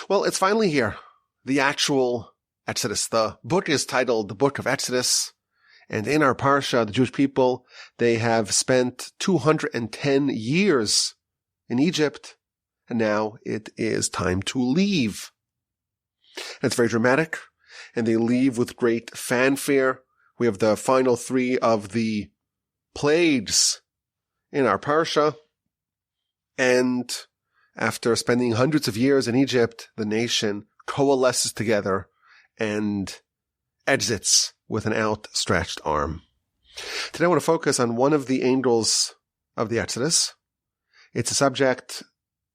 Well, it's finally here. The actual Exodus. The book is titled The Book of Exodus. And in our parsha, the Jewish people, they have spent 210 years in Egypt. And now it is time to leave. And it's very dramatic. And they leave with great fanfare. We have the final three of the plagues in our parsha. And after spending hundreds of years in Egypt, the nation coalesces together and exits with an outstretched arm. Today I want to focus on one of the angels of the Exodus. It's a subject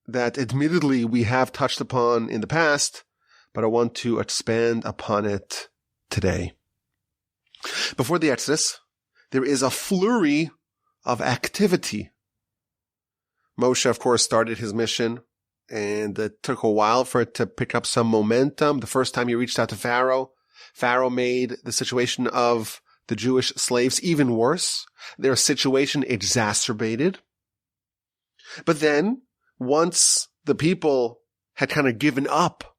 that admittedly we have touched upon in the past, but I want to expand upon it today. Before the Exodus, there is a flurry of activity. Moshe, of course, started his mission, and it took a while for it to pick up some momentum. The first time he reached out to Pharaoh, Pharaoh made the situation of the Jewish slaves even worse. Their situation exacerbated. But then, once the people had kind of given up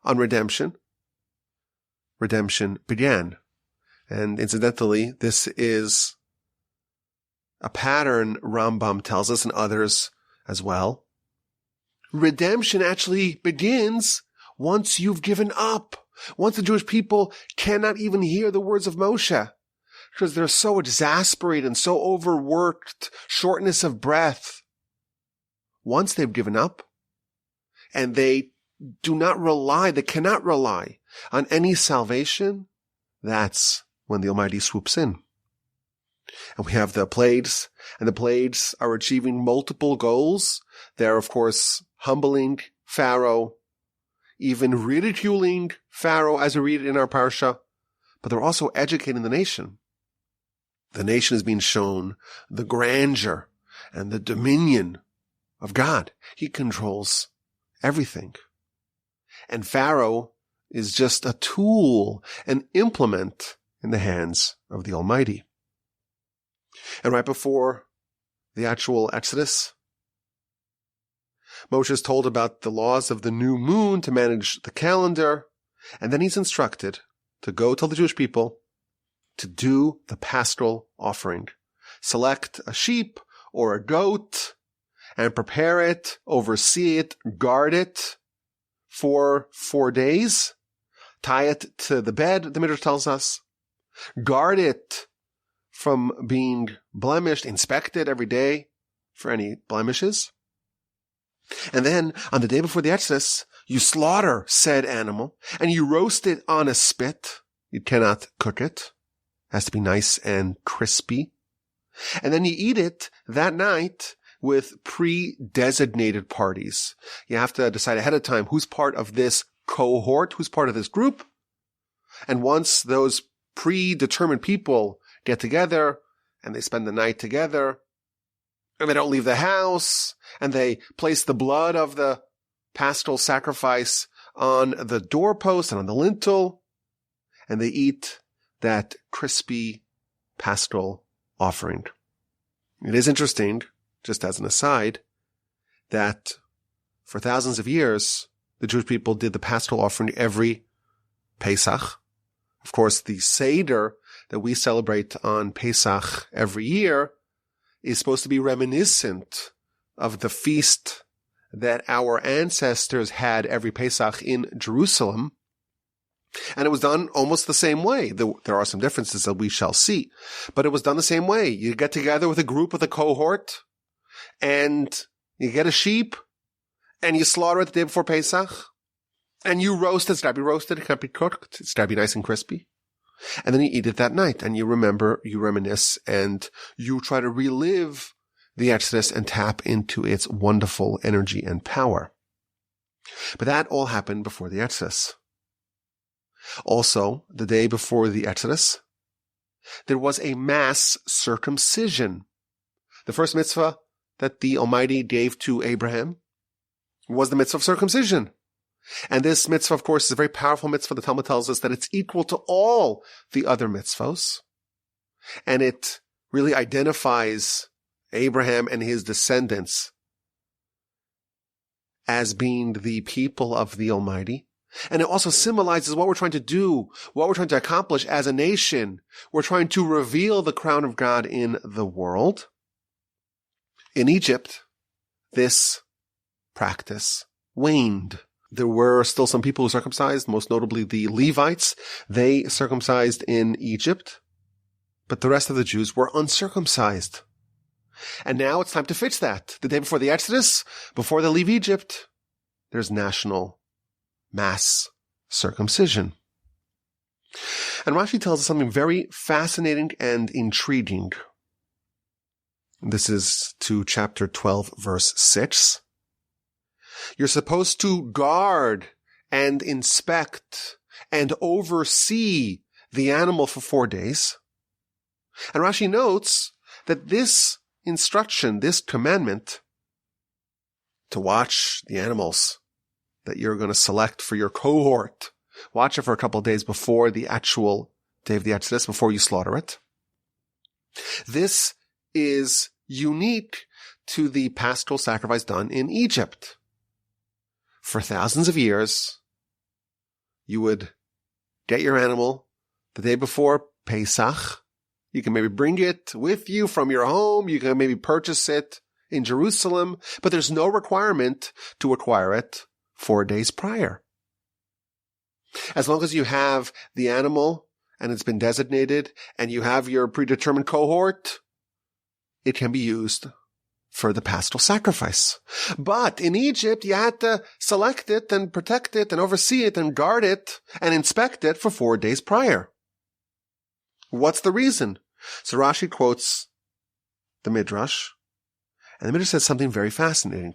on redemption, redemption began. And incidentally, this is a pattern Rambam tells us and others as well. Redemption actually begins once you've given up. Once the Jewish people cannot even hear the words of Moshe because they're so exasperated and so overworked, shortness of breath. Once they've given up and they cannot rely on any salvation, that's when the Almighty swoops in. And we have the plagues, and the plagues are achieving multiple goals. They're, of course, humbling Pharaoh, even ridiculing Pharaoh as we read it in our parsha, but they're also educating the nation. The nation is being shown the grandeur and the dominion of God. He controls everything. And Pharaoh is just a tool, an implement in the hands of the Almighty. And right before the actual Exodus, Moshe is told about the laws of the new moon to manage the calendar, and then he's instructed to go tell the Jewish people to do the paschal offering. Select a sheep or a goat and prepare it, oversee it, guard it for 4 days. Tie it to the bed, the Midrash tells us. Guard it from being blemished, inspect it every day for any blemishes. And then on the day before the Exodus, you slaughter said animal and you roast it on a spit. You cannot cook it. It has to be nice and crispy. And then you eat it that night with pre-designated parties. You have to decide ahead of time who's part of this cohort, who's part of this group. And once those predetermined people get together and they spend the night together and they don't leave the house and they place the blood of the paschal sacrifice on the doorpost and on the lintel and they eat that crispy paschal offering. It is interesting, just as an aside, that for thousands of years, the Jewish people did the paschal offering every Pesach. Of course, the Seder that we celebrate on Pesach every year is supposed to be reminiscent of the feast that our ancestors had every Pesach in Jerusalem. And it was done almost the same way. There are some differences that we shall see, but it was done the same way. You get together with a group, with a cohort, and you get a sheep, and you slaughter it the day before Pesach, and you roast it. It's got to be roasted. It can't be cooked. It's got to be nice and crispy. And then you eat it that night, and you remember, you reminisce, and you try to relive the Exodus and tap into its wonderful energy and power. But that all happened before the Exodus. Also, the day before the Exodus, there was a mass circumcision. The first mitzvah that the Almighty gave to Abraham was the mitzvah of circumcision. And this mitzvah, of course, is a very powerful mitzvah. The Talmud tells us that it's equal to all the other mitzvos. And it really identifies Abraham and his descendants as being the people of the Almighty. And it also symbolizes what we're trying to do, what we're trying to accomplish as a nation. We're trying to reveal the crown of God in the world. In Egypt, this practice waned. There were still some people who circumcised, most notably the Levites. They circumcised in Egypt, but the rest of the Jews were uncircumcised. And now it's time to fix that. The day before the Exodus, before they leave Egypt, there's national mass circumcision. And Rashi tells us something very fascinating and intriguing. This is to chapter 12, verse 6. You're supposed to guard and inspect and oversee the animal for 4 days. And Rashi notes that this instruction, this commandment to watch the animals that you're going to select for your cohort, watch it for a couple of days before the actual day of the Exodus, before you slaughter it. This is unique to the paschal sacrifice done in Egypt. For thousands of years, you would get your animal the day before Pesach. You can maybe bring it with you from your home. You can maybe purchase it in Jerusalem, but there's no requirement to acquire it 4 days prior. As long as you have the animal and it's been designated and you have your predetermined cohort, it can be used for the paschal sacrifice. But in Egypt, you had to select it and protect it and oversee it and guard it and inspect it for 4 days prior. What's the reason? So Rashi quotes the Midrash, and the Midrash says something very fascinating.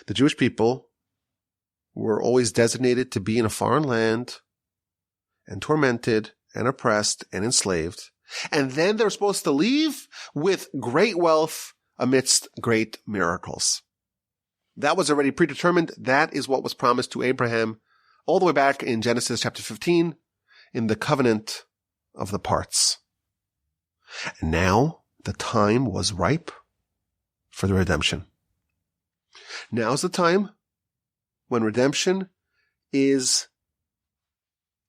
The Jewish people were always designated to be in a foreign land and tormented and oppressed and enslaved. And then they're supposed to leave with great wealth amidst great miracles. That was already predetermined. That is what was promised to Abraham all the way back in Genesis chapter 15 in the covenant of the parts. And now the time was ripe for the redemption. Now's the time when redemption is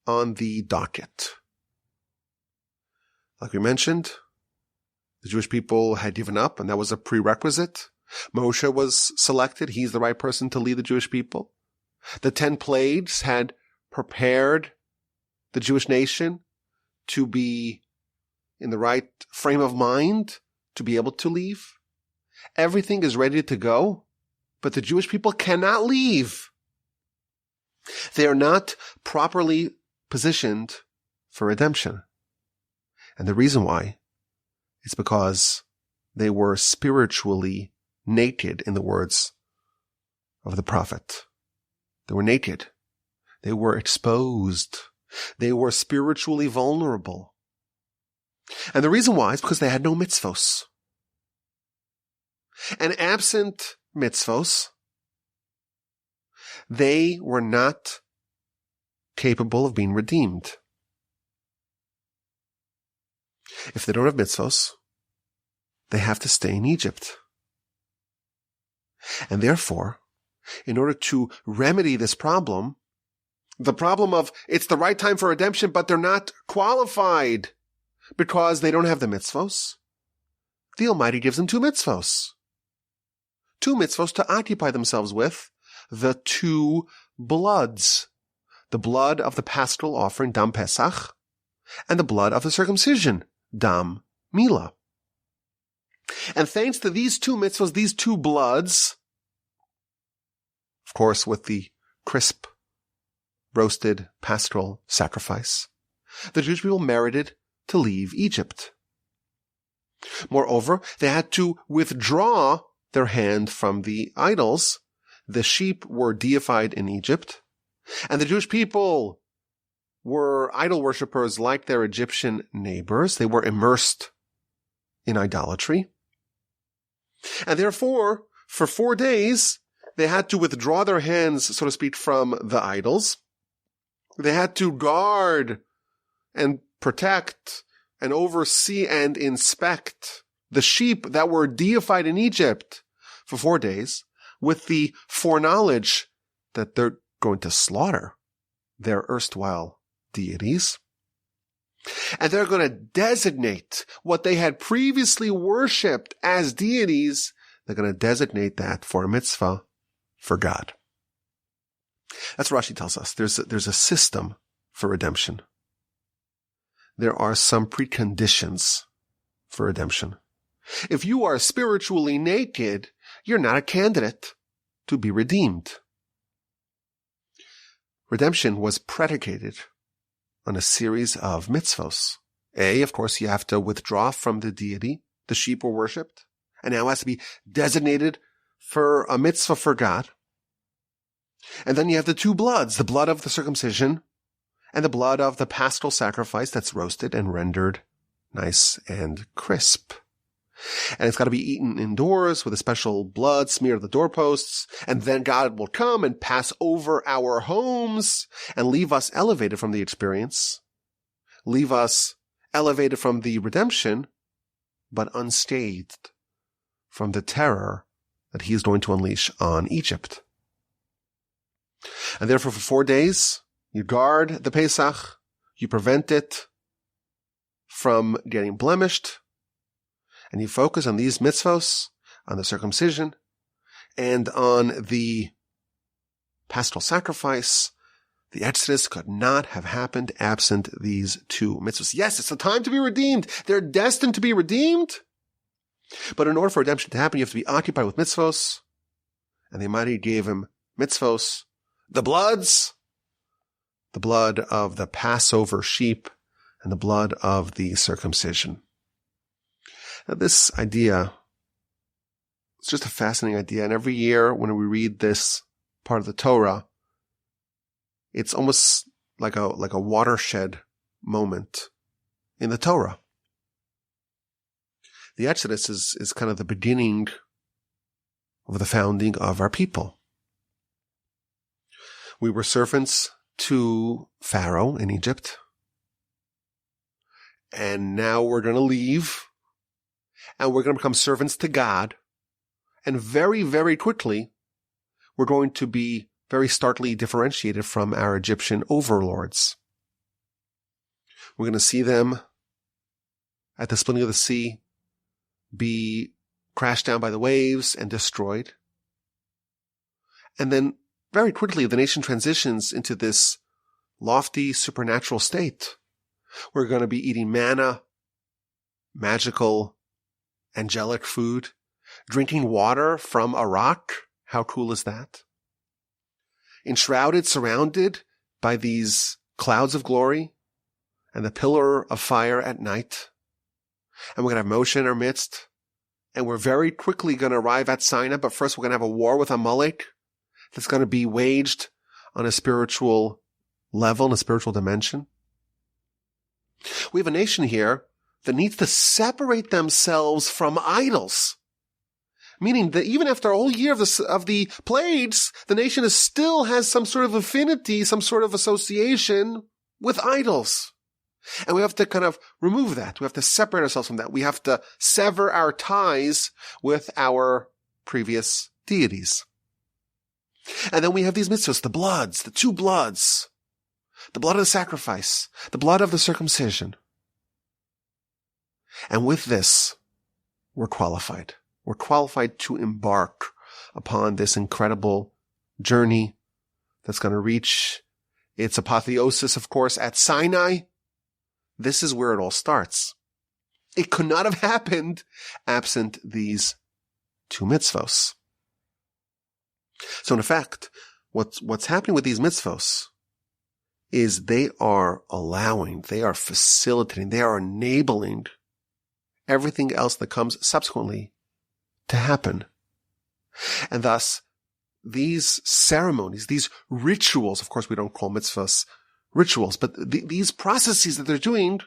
on the docket. Like we mentioned, the Jewish people had given up, and that was a prerequisite. Moshe was selected. He's the right person to lead the Jewish people. The 10 plagues had prepared the Jewish nation to be in the right frame of mind to be able to leave. Everything is ready to go, but the Jewish people cannot leave. They are not properly positioned for redemption. And the reason why is because they were spiritually naked, in the words of the prophet. They were naked. They were exposed. They were spiritually vulnerable. And the reason why is because they had no mitzvos. And absent mitzvos, they were not capable of being redeemed. If they don't have mitzvos, they have to stay in Egypt. And therefore, in order to remedy this problem, the problem of it's the right time for redemption, but they're not qualified because they don't have the mitzvos, the Almighty gives them 2 mitzvos. 2 mitzvos to occupy themselves with, the 2 bloods. The blood of the paschal offering, Dam Pesach, and the blood of the circumcision, Dam Mila. And thanks to these 2 mitzvahs, these 2 bloods, of course with the crisp, roasted paschal sacrifice, the Jewish people merited to leave Egypt. Moreover, they had to withdraw their hand from the idols. The sheep were deified in Egypt, and the Jewish people were idol worshippers like their Egyptian neighbors. They were immersed in idolatry. And therefore, for 4 days, they had to withdraw their hands, so to speak, from the idols. They had to guard and protect and oversee and inspect the sheep that were deified in Egypt for 4 days, with the foreknowledge that they're going to slaughter their erstwhile deities. And they're going to designate what they had previously worshipped as deities. They're going to designate that for a mitzvah for God. That's what Rashi tells us. There's a system for redemption. There are some preconditions for redemption. If you are spiritually naked, you're not a candidate to be redeemed. Redemption was predicated on a series of mitzvos. Of course, you have to withdraw from the deity. The sheep were worshipped, and now has to be designated for a mitzvah for God. And then you have the two bloods, the blood of the circumcision and the blood of the paschal sacrifice that's roasted and rendered nice and crisp. And it's got to be eaten indoors with a special blood smeared on the doorposts. And then God will come and pass over our homes and leave us elevated from the experience, leave us elevated from the redemption, but unscathed from the terror that he is going to unleash on Egypt. And therefore, for 4 days, you guard the Pesach, you prevent it from getting blemished, and you focus on these mitzvos, on the circumcision, and on the paschal sacrifice. The Exodus could not have happened absent these two mitzvos. Yes, it's the time to be redeemed. They're destined to be redeemed. But in order for redemption to happen, you have to be occupied with mitzvos. And the Almighty gave him mitzvos, the bloods, the blood of the Passover sheep, and the blood of the circumcision. Now, this idea, it's just a fascinating idea. And every year when we read this part of the Torah, it's almost like a watershed moment in the Torah. The Exodus is kind of the beginning of the founding of our people. We were servants to Pharaoh in Egypt. And now we're going to leave. And we're going to become servants to God. And very, very quickly, we're going to be very starkly differentiated from our Egyptian overlords. We're going to see them at the splitting of the sea be crashed down by the waves and destroyed. And then very quickly, the nation transitions into this lofty supernatural state. We're going to be eating manna, magical, angelic food, drinking water from a rock. How cool is that? Enshrouded, surrounded by these clouds of glory and the pillar of fire at night. And we're going to have Moshe in our midst. And we're very quickly going to arrive at Sinai, but first we're going to have a war with Amalek that's going to be waged on a spiritual level, in a spiritual dimension. We have a nation here that needs to separate themselves from idols. Meaning that even after a whole year of the plagues, the nation still has some sort of affinity, some sort of association with idols. And we have to kind of remove that. We have to separate ourselves from that. We have to sever our ties with our previous deities. And then we have these mitzvahs, the bloods, the two bloods, the blood of the sacrifice, the blood of the circumcision. And with this, we're qualified. We're qualified to embark upon this incredible journey that's going to reach its apotheosis, of course, at Sinai. This is where it all starts. It could not have happened absent these two mitzvos. So in effect, what's happening with these mitzvos is they are allowing, they are facilitating, they are enabling everything else that comes subsequently to happen. And thus, these ceremonies, these rituals, of course we don't call mitzvahs rituals, but these processes that they're doing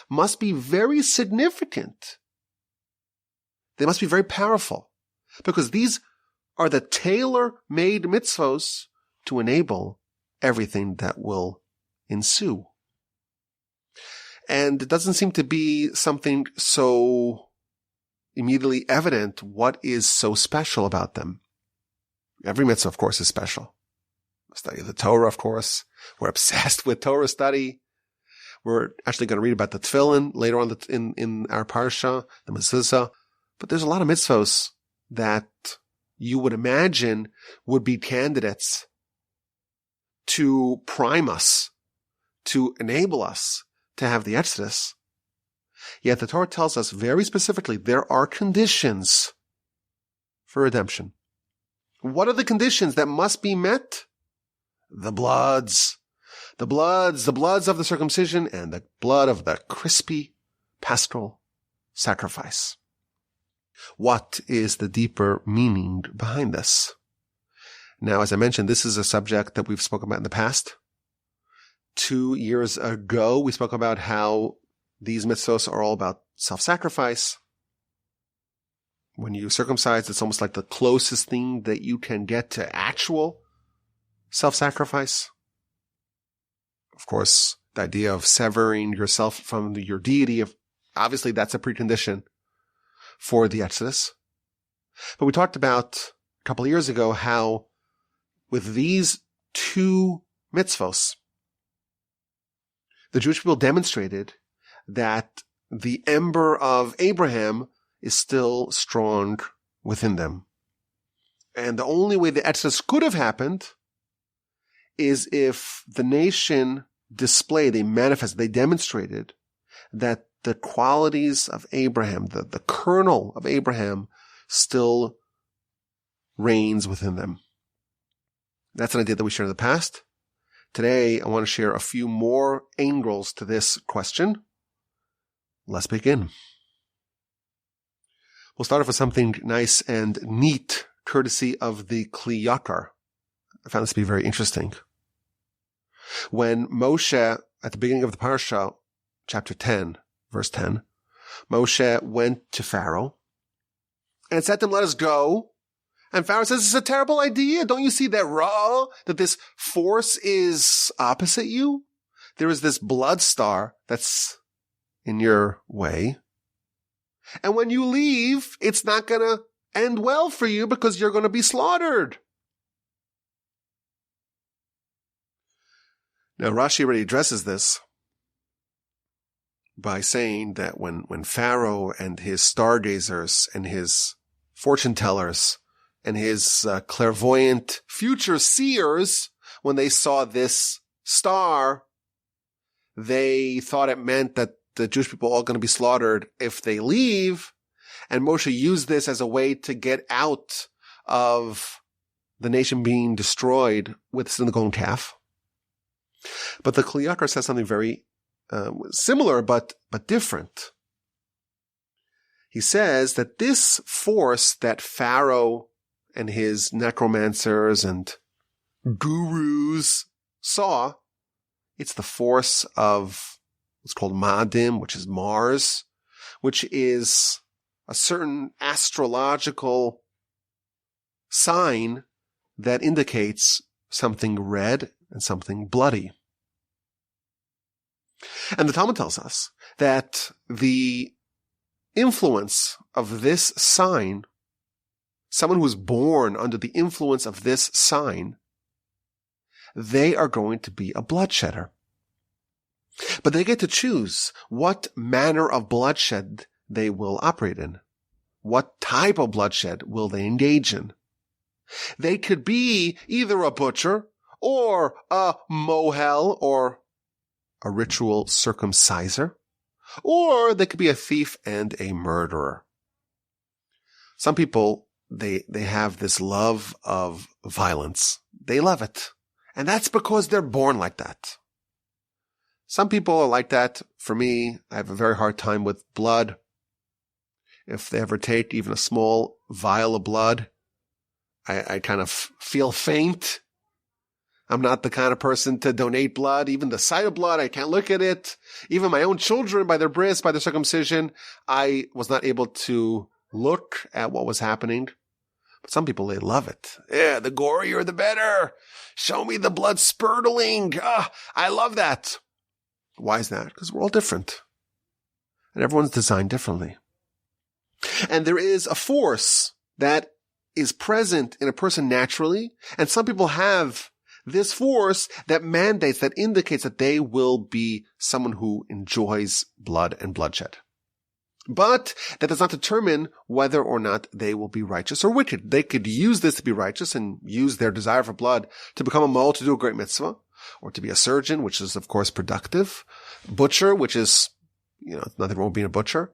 must be very significant. They must be very powerful, because these are the tailor-made mitzvos to enable everything that will ensue. And it doesn't seem to be something so immediately evident what is so special about them. Every mitzvah, of course, is special. Study of the Torah, of course. We're obsessed with Torah study. We're actually going to read about the tefillin later on in our parsha, the mezuzah. But there's a lot of mitzvos that you would imagine would be candidates to prime us, to enable us to have the Exodus. Yet the Torah tells us very specifically there are conditions for redemption. What are the conditions that must be met? The bloods of the circumcision and the blood of the crispy paschal sacrifice. What is the deeper meaning behind this? Now, as I mentioned, this is a subject that we've spoken about in the past. 2 years ago, we spoke about how these mitzvos are all about self-sacrifice. When you circumcise, it's almost like the closest thing that you can get to actual self-sacrifice. Of course, the idea of severing yourself from your deity, obviously that's a precondition for the Exodus. But we talked about a couple of years ago how with these 2 mitzvos, the Jewish people demonstrated that the ember of Abraham is still strong within them. And the only way the Exodus could have happened is if the nation they demonstrated that the qualities of Abraham, the kernel of Abraham, still reigns within them. That's an idea that we shared in the past. Today, I want to share a few more angles to this question. Let's begin. We'll start off with something nice and neat, courtesy of the Kli Yakar. I found this to be very interesting. When Moshe, at the beginning of the parsha, chapter 10, verse 10, Moshe went to Pharaoh and said to him, "Let us go." And Pharaoh says, "It's a terrible idea. Don't you see that this force is opposite you? There is this blood star that's in your way. And when you leave, it's not going to end well for you because you're going to be slaughtered." Now, Rashi already addresses this by saying that when Pharaoh and his stargazers and his fortune tellers and his clairvoyant future seers, when they saw this star, they thought it meant that the Jewish people are all going to be slaughtered if they leave. And Moshe used this as a way to get out of the nation being destroyed with the golden calf. But the Kli Yakar says something very similar but different. He says that this force that Pharaoh and his necromancers and gurus saw, it's the force of what's called Madim, which is Mars, which is a certain astrological sign that indicates something red and something bloody. And the Talmud tells us that the influence of this sign, someone who is born under the influence of this sign, they are going to be a bloodshedder. But they get to choose what manner of bloodshed they will operate in. What type of bloodshed will they engage in? They could be either a butcher or a mohel or a ritual circumciser, or they could be a thief and a murderer. Some people, they have this love of violence. They love it. And that's because they're born like that. Some people are like that. For me, I have a very hard time with blood. If they ever take even a small vial of blood, I kind of feel faint. I'm not the kind of person to donate blood. Even the sight of blood, I can't look at it. Even my own children, by their bris, by their circumcision, I was not able to look at what was happening. But some people, they love it. Yeah, the gorier, the better. Show me the blood spurtling. I love that. Why is that? Because we're all different. And everyone's designed differently. And there is a force that is present in a person naturally, and some people have this force that mandates, that indicates that they will be someone who enjoys blood and bloodshed. But that does not determine whether or not they will be righteous or wicked. They could use this to be righteous and use their desire for blood to become a mole to do a great mitzvah, or to be a surgeon, which is, of course, productive. Butcher, which is, nothing wrong with being a butcher,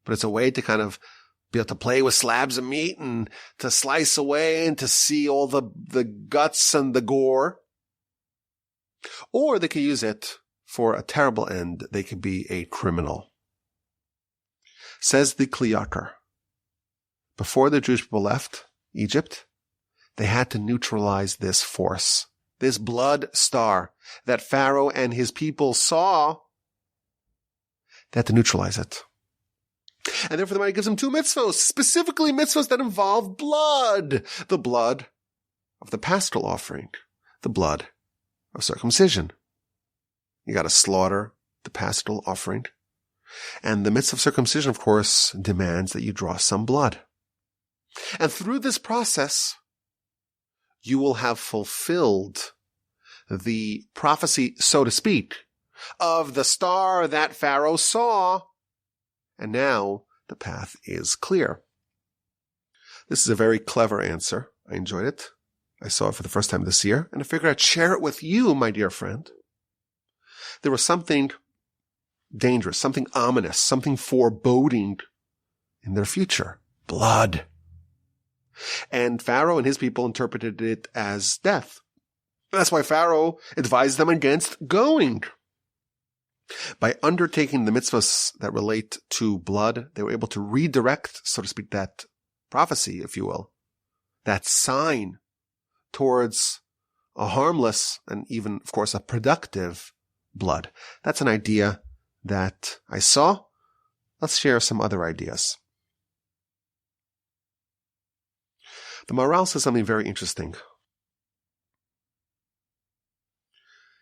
but it's a way to kind of be able to play with slabs of meat and to slice away and to see all the guts and the gore. Or they could use it for a terrible end. They could be a criminal. Says the Kliyakar, before the Jewish people left Egypt, they had to neutralize this force, this blood star that Pharaoh and his people saw. They had to neutralize it. And therefore the Almighty gives them two mitzvos, specifically mitzvos that involve blood. The blood of the paschal offering, the blood of circumcision. You got to slaughter the paschal offering. And the mitzvah of circumcision, of course, demands that you draw some blood. And through this process, you will have fulfilled the prophecy, so to speak, of the star that Pharaoh saw. And now the path is clear. This is a very clever answer. I enjoyed it. I saw it for the first time this year, and I figured I'd share it with you, my dear friend. There was something dangerous, something ominous, something foreboding in their future. Blood. And Pharaoh and his people interpreted it as death. That's why Pharaoh advised them against going. By undertaking the mitzvahs that relate to blood, they were able to redirect, so to speak, that prophecy, if you will, that sign towards a harmless and even, of course, a productive blood. That's an idea that I saw. Let's share some other ideas. The Maharal says something very interesting.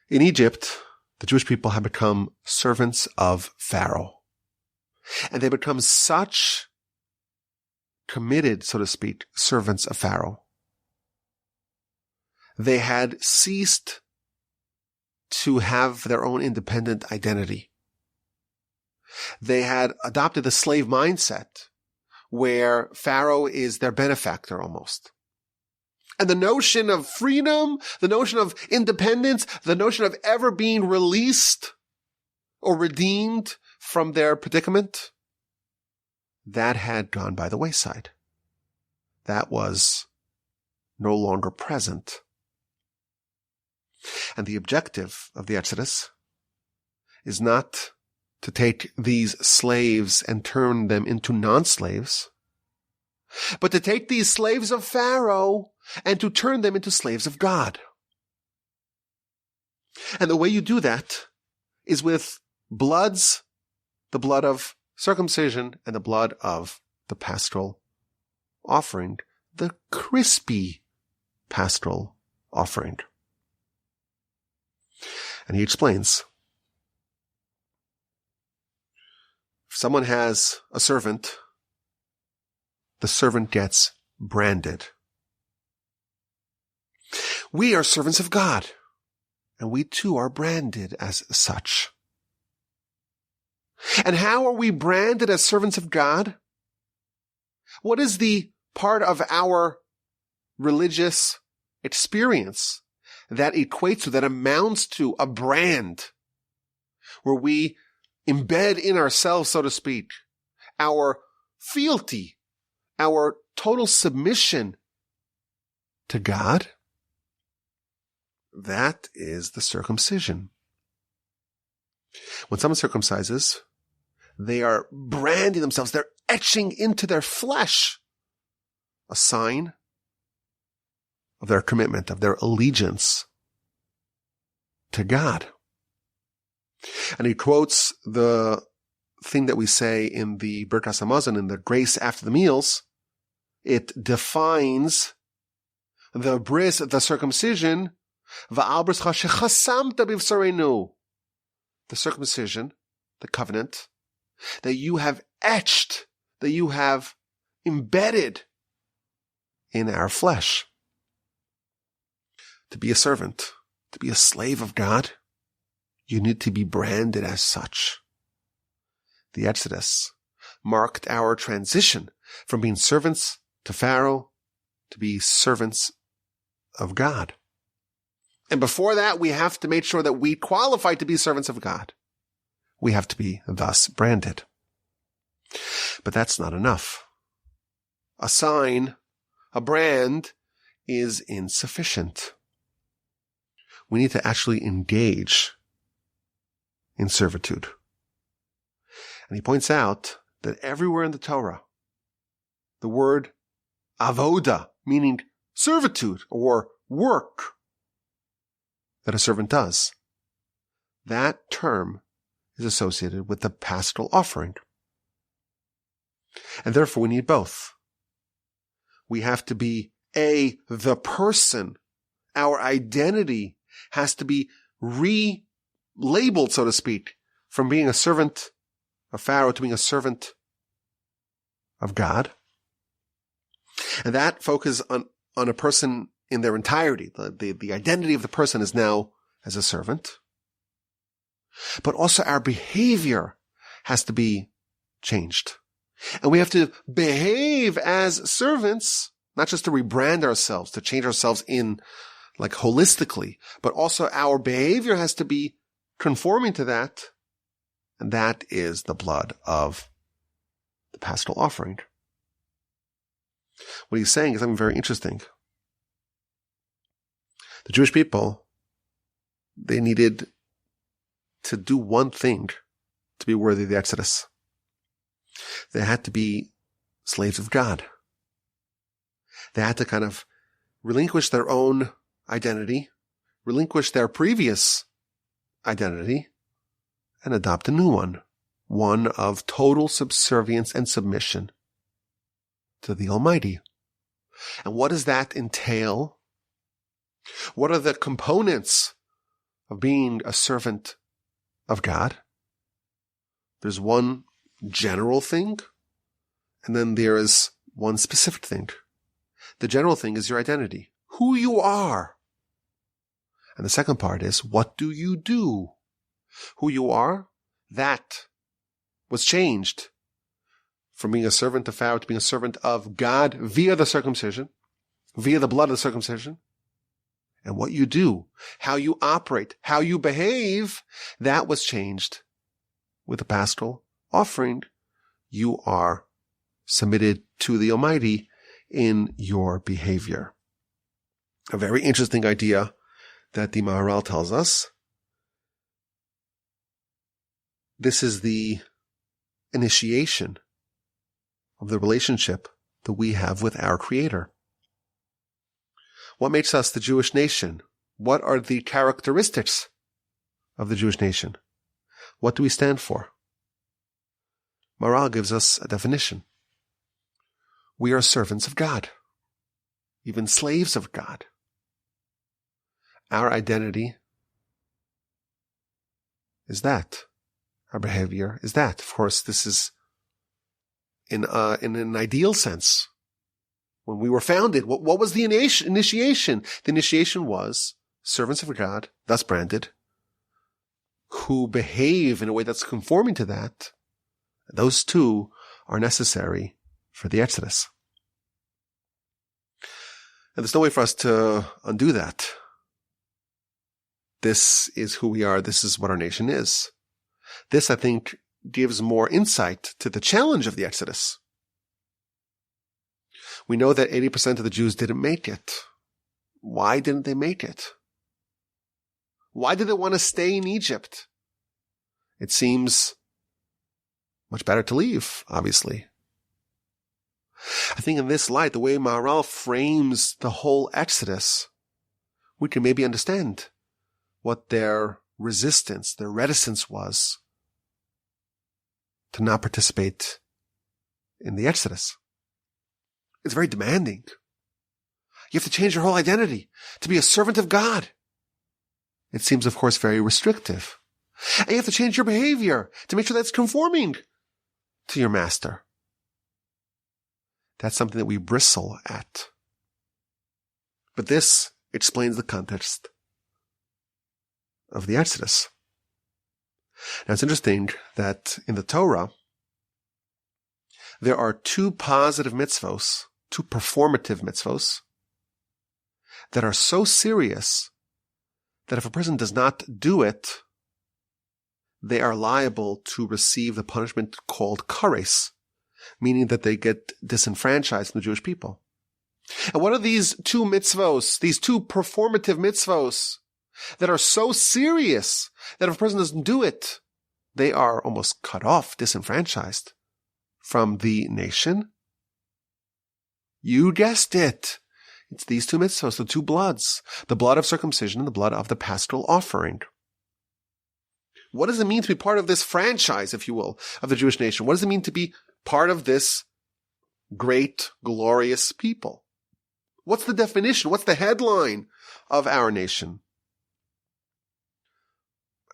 In Egypt, the Jewish people have become servants of Pharaoh. And they become such committed, so to speak, servants of Pharaoh. They had ceased to have their own independent identity. They had adopted the slave mindset where Pharaoh is their benefactor almost. And the notion of freedom, the notion of independence, the notion of ever being released or redeemed from their predicament, that had gone by the wayside. That was no longer present. And the objective of the Exodus is not to take these slaves and turn them into non-slaves, but to take these slaves of Pharaoh and to turn them into slaves of God. And the way you do that is with bloods, the blood of circumcision and the blood of the paschal offering, the crispy paschal offering. And he explains, if someone has a servant, the servant gets branded. We are servants of God, and we too are branded as such. And how are we branded as servants of God? What is the part of our religious experience that equates to, that amounts to a brand, where we embed in ourselves, so to speak, our fealty, our total submission to God? That is the circumcision. When someone circumcises, they are branding themselves. They're etching into their flesh a sign of their commitment, of their allegiance to God. And he quotes the thing that we say in the Birkas Hamazon, in the grace after the meals. It defines the bris, the circumcision, the circumcision, the covenant, that you have etched, that you have embedded in our flesh. To be a servant, to be a slave of God, you need to be branded as such. The Exodus marked our transition from being servants to Pharaoh to be servants of God. And before that, we have to make sure that we qualify to be servants of God. We have to be thus branded. But that's not enough. A sign, a brand, is insufficient. We need to actually engage in servitude. And he points out that everywhere in the Torah, the word avoda, meaning servitude or work that a servant does, that term is associated with the paschal offering. And therefore we need both. We have to be the person. Our identity has to be relabeled, so to speak, from being a servant of Pharaoh to being a servant of God. And that focuses on a person in their entirety. The identity of the person is now as a servant. But also our behavior has to be changed. And we have to behave as servants, not just to rebrand ourselves, to change ourselves in like holistically, but also our behavior has to be conforming to that. And that is the blood of the paschal offering. What he's saying is something very interesting. The Jewish people, they needed to do one thing to be worthy of the Exodus. They had to be slaves of God. They had to kind of relinquish their own identity, relinquish their previous identity, and adopt a new one of total subservience and submission to the Almighty. And what does that entail? What are the components of being a servant of God? There's one general thing, and then there is one specific thing. The general thing is your identity, who you are. And the second part is, what do you do? Who you are, that was changed from being a servant of Pharaoh to being a servant of God via the circumcision, via the blood of the circumcision. And what you do, how you operate, how you behave, that was changed with the paschal offering. You are submitted to the Almighty in your behavior. A very interesting idea that the Maharal tells us. This is the initiation of the relationship that we have with our Creator. What makes us the Jewish nation? What are the characteristics of the Jewish nation? What do we stand for? Maharal gives us a definition. We are servants of God, even slaves of God. Our identity is that. Our behavior is that. Of course, this is in an ideal sense. When we were founded, what was the initiation? The initiation was servants of God, thus branded, who behave in a way that's conforming to that. Those two are necessary for the Exodus. And there's no way for us to undo that. This is who we are. This is what our nation is. This, I think, gives more insight to the challenge of the Exodus. We know that 80% of the Jews didn't make it. Why didn't they make it? Why did they want to stay in Egypt? It seems much better to leave, obviously. I think in this light, the way Maharal frames the whole Exodus, we can maybe understand what their resistance, their reticence was to not participate in the Exodus. It's very demanding. You have to change your whole identity to be a servant of God. It seems, of course, very restrictive. And you have to change your behavior to make sure that's conforming to your master. That's something that we bristle at. But this explains the context of the Exodus. Now it's interesting that in the Torah, there are two positive mitzvos, two performative mitzvos, that are so serious that if a person does not do it, they are liable to receive the punishment called kares, meaning that they get disenfranchised from the Jewish people. And what are these two mitzvos, these two performative mitzvos that are so serious that if a person doesn't do it, they are almost cut off, disenfranchised from the nation? You guessed it. It's these two mitzvos, the two bloods, the blood of circumcision and the blood of the paschal offering. What does it mean to be part of this franchise, if you will, of the Jewish nation? What does it mean to be part of this great, glorious people? What's the definition? What's the headline of our nation?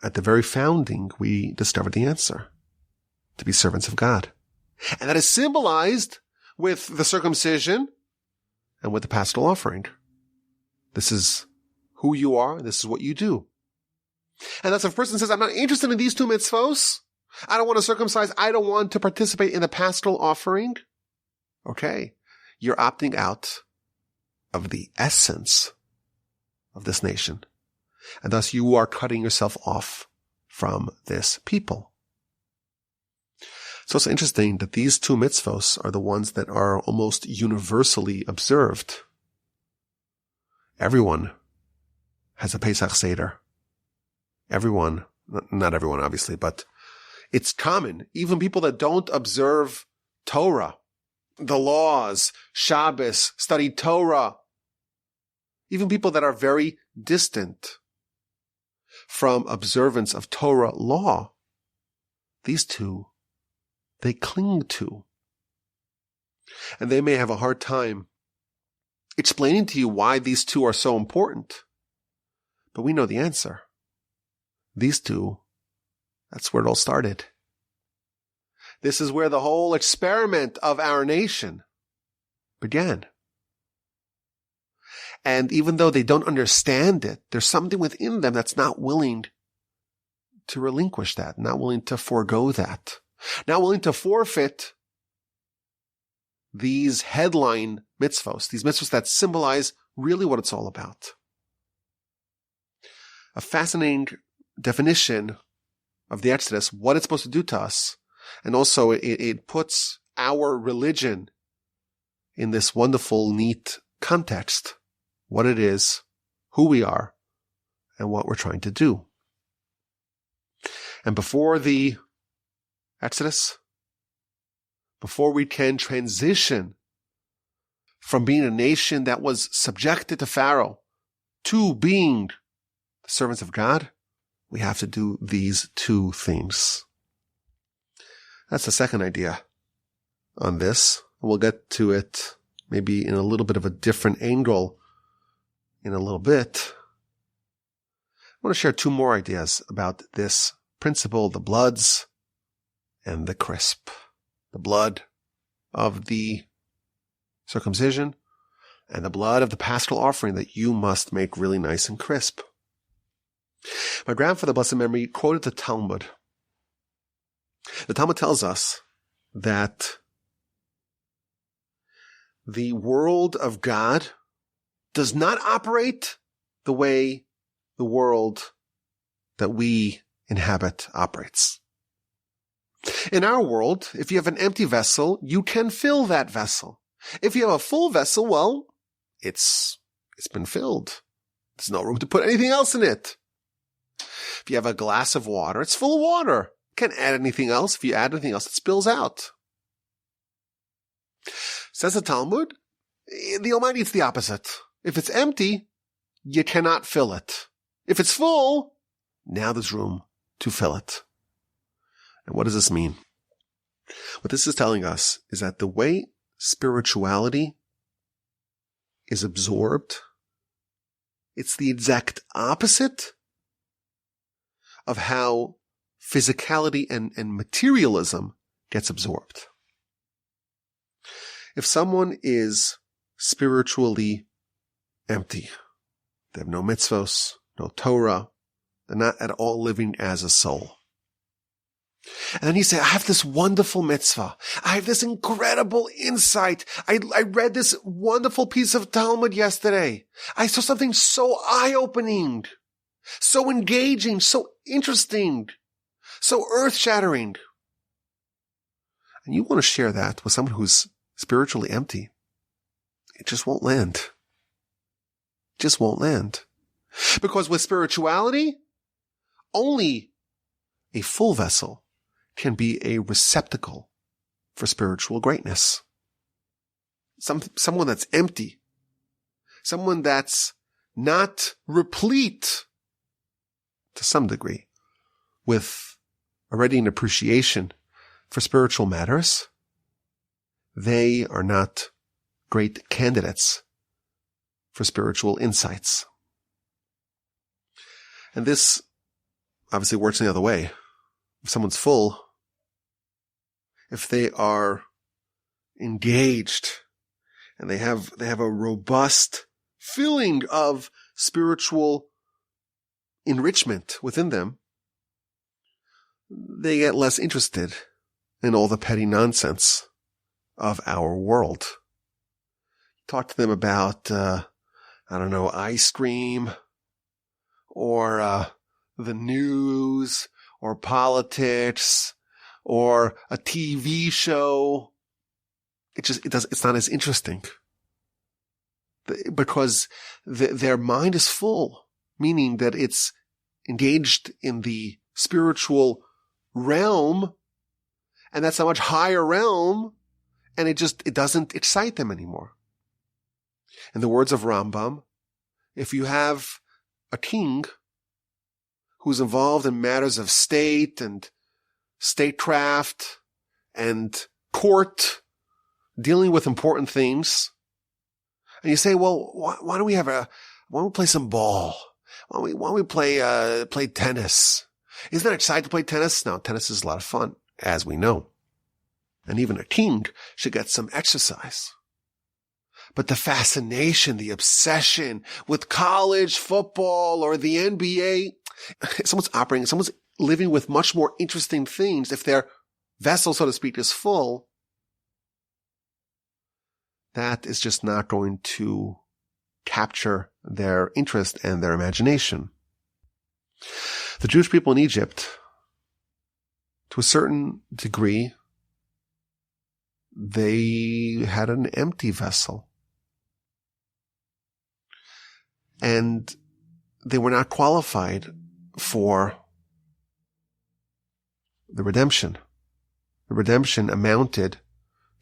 At the very founding, we discovered the answer: to be servants of God. And that is symbolized with the circumcision and with the paschal offering. This is who you are. This is what you do. And that's if a person says, I'm not interested in these two mitzvos. I don't want to circumcise. I don't want to participate in the paschal offering. Okay. You're opting out of the essence of this nation. And thus you are cutting yourself off from this people. It's also interesting that these two mitzvos are the ones that are almost universally observed. Everyone has a Pesach Seder. Everyone, not everyone obviously, but it's common. Even people that don't observe Torah, the laws, Shabbos, study Torah, even people that are very distant from observance of Torah law, these two, they cling to. And they may have a hard time explaining to you why these two are so important. But we know the answer. These two, that's where it all started. This is where the whole experiment of our nation began. And even though they don't understand it, there's something within them that's not willing to relinquish that, not willing to forego that, not willing to forfeit these headline mitzvos, these mitzvos that symbolize really what it's all about. A fascinating definition of the Exodus, what it's supposed to do to us, and also it puts our religion in this wonderful, neat context. What it is, who we are, and what we're trying to do. And before the Exodus, before we can transition from being a nation that was subjected to Pharaoh to being the servants of God, we have to do these two things. That's the second idea on this. We'll get to it maybe in a little bit of a different angle in a little bit. I want to share two more ideas about this principle, the bloods and the crisp. The blood of the circumcision and the blood of the paschal offering that you must make really nice and crisp. My grandfather, blessed memory, quoted the Talmud. The Talmud tells us that the world of God does not operate the way the world that we inhabit operates. In our world, if you have an empty vessel, you can fill that vessel. If you have a full vessel, well, it's been filled. There's no room to put anything else in it. If you have a glass of water, it's full of water. Can't add anything else. If you add anything else, it spills out. Says the Talmud, the Almighty, it's the opposite. If it's empty, you cannot fill it. If it's full, now there's room to fill it. And what does this mean? What this is telling us is that the way spirituality is absorbed, it's the exact opposite of how physicality and materialism gets absorbed. If someone is spiritually empty. They have no mitzvos, no Torah. They're not at all living as a soul. And then you say, I have this wonderful mitzvah. I have this incredible insight. I read this wonderful piece of Talmud yesterday. I saw something so eye-opening, so engaging, so interesting, so earth-shattering. And you want to share that with someone who's spiritually empty. It just won't land. It just won't land. Because with spirituality, only a full vessel can be a receptacle for spiritual greatness. Someone that's empty. Someone that's not replete to some degree with already an appreciation for spiritual matters. They are not great candidates for spiritual insights. And this obviously works the other way. If someone's full, if they are engaged and they have a robust feeling of spiritual enrichment within them, they get less interested in all the petty nonsense of our world. Talk to them about, ice cream or the news or politics or a TV show. It's not as interesting because their mind is full, meaning that it's engaged in the spiritual realm, and that's a much higher realm, and it doesn't excite them anymore. In the words of Rambam, if you have a king who's involved in matters of state and statecraft and court, dealing with important things, and you say, well, why don't we play some ball? Why don't we play tennis? Isn't that exciting to play tennis? No, tennis is a lot of fun, as we know. And even a king should get some exercise. But the fascination, the obsession with college football or the NBA, someone's living with much more interesting things. If their vessel, so to speak, is full, that is just not going to capture their interest and their imagination. The Jewish people in Egypt, to a certain degree, they had an empty vessel. And they were not qualified for the redemption. The redemption amounted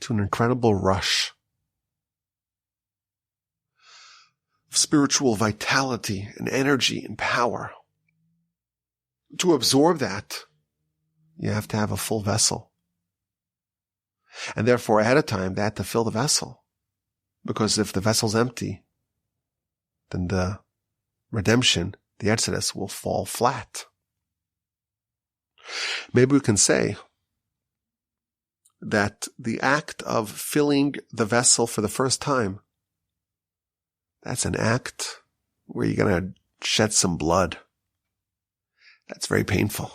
to an incredible rush of spiritual vitality and energy and power. To absorb that, you have to have a full vessel. And therefore, ahead of time, they had to fill the vessel. Because if the vessel's empty, then the redemption, the Exodus, will fall flat. Maybe we can say that the act of filling the vessel for the first time, that's an act where you're going to shed some blood. That's very painful.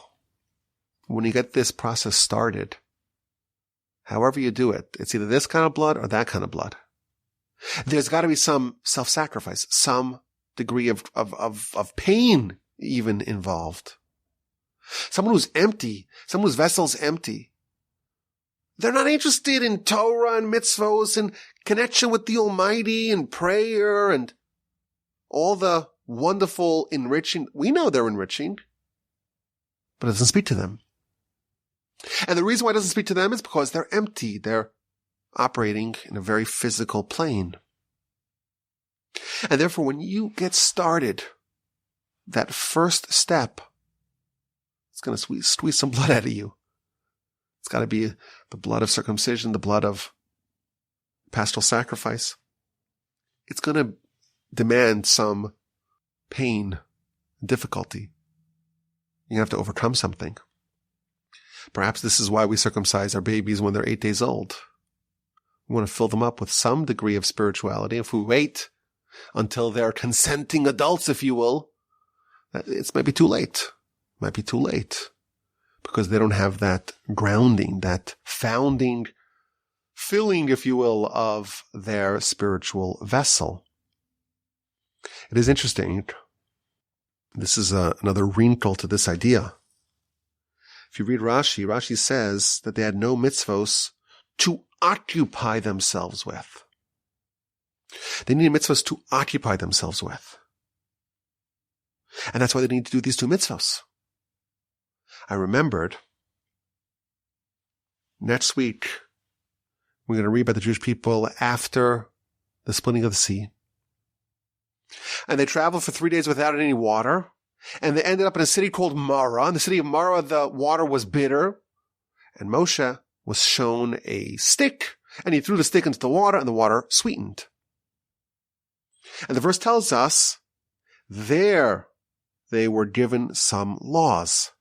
When you get this process started, however you do it, it's either this kind of blood or that kind of blood. There's got to be some self-sacrifice, some degree of pain even involved. Someone who's empty, someone whose vessel's empty, they're not interested in Torah and mitzvos and connection with the Almighty and prayer and all the wonderful enriching. We know they're enriching, but it doesn't speak to them. And the reason why it doesn't speak to them is because they're empty. They're operating in a very physical plane. And therefore, when you get started, that first step, it's going to squeeze some blood out of you. It's got to be the blood of circumcision, the blood of paschal sacrifice. It's going to demand some pain and difficulty. You have to overcome something. Perhaps this is why we circumcise our babies when they're 8 days old. We want to fill them up with some degree of spirituality. If we wait until they're consenting adults, if you will, it might be too late. Might be too late because they don't have that grounding, that founding, filling, if you will, of their spiritual vessel. It is interesting. This is another wrinkle to this idea. If you read Rashi, Rashi says that they had no mitzvos to occupy themselves with. They needed mitzvos to occupy themselves with. And that's why they need to do these two mitzvos. I remembered next week we're going to read about the Jewish people after the splitting of the sea. And they traveled for 3 days without any water. And they ended up in a city called Marah. In the city of Marah, the water was bitter. And Moshe was shown a stick. And he threw the stick into the water, and the water sweetened. And the verse tells us, there they were given some laws.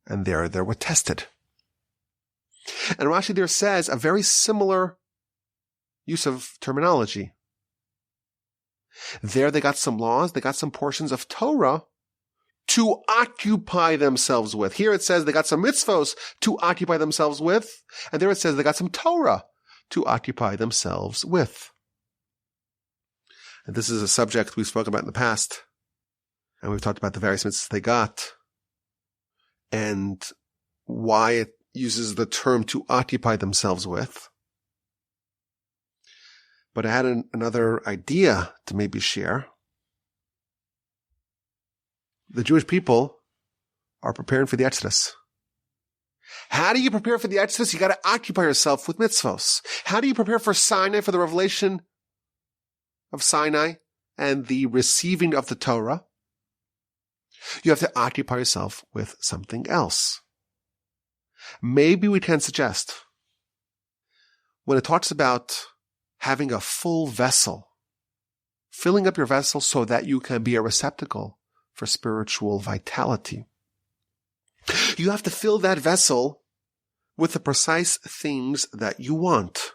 And there they were tested. And Rashi there says a very similar use of terminology. There they got some laws, they got some portions of Torah to occupy themselves with. Here it says they got some mitzvos to occupy themselves with, and there it says they got some Torah to occupy themselves with. And this is a subject we've spoken about in the past, and we've talked about the various mitzvahs they got, and why it uses the term to occupy themselves with. But I had another idea to maybe share. The Jewish people are preparing for the Exodus. How do you prepare for the Exodus? You got to occupy yourself with mitzvos. How do you prepare for Sinai, for the revelation of Sinai and the receiving of the Torah? You have to occupy yourself with something else. Maybe we can suggest, when it talks about having a full vessel, filling up your vessel so that you can be a receptacle for spiritual vitality, you have to fill that vessel with the precise things that you want.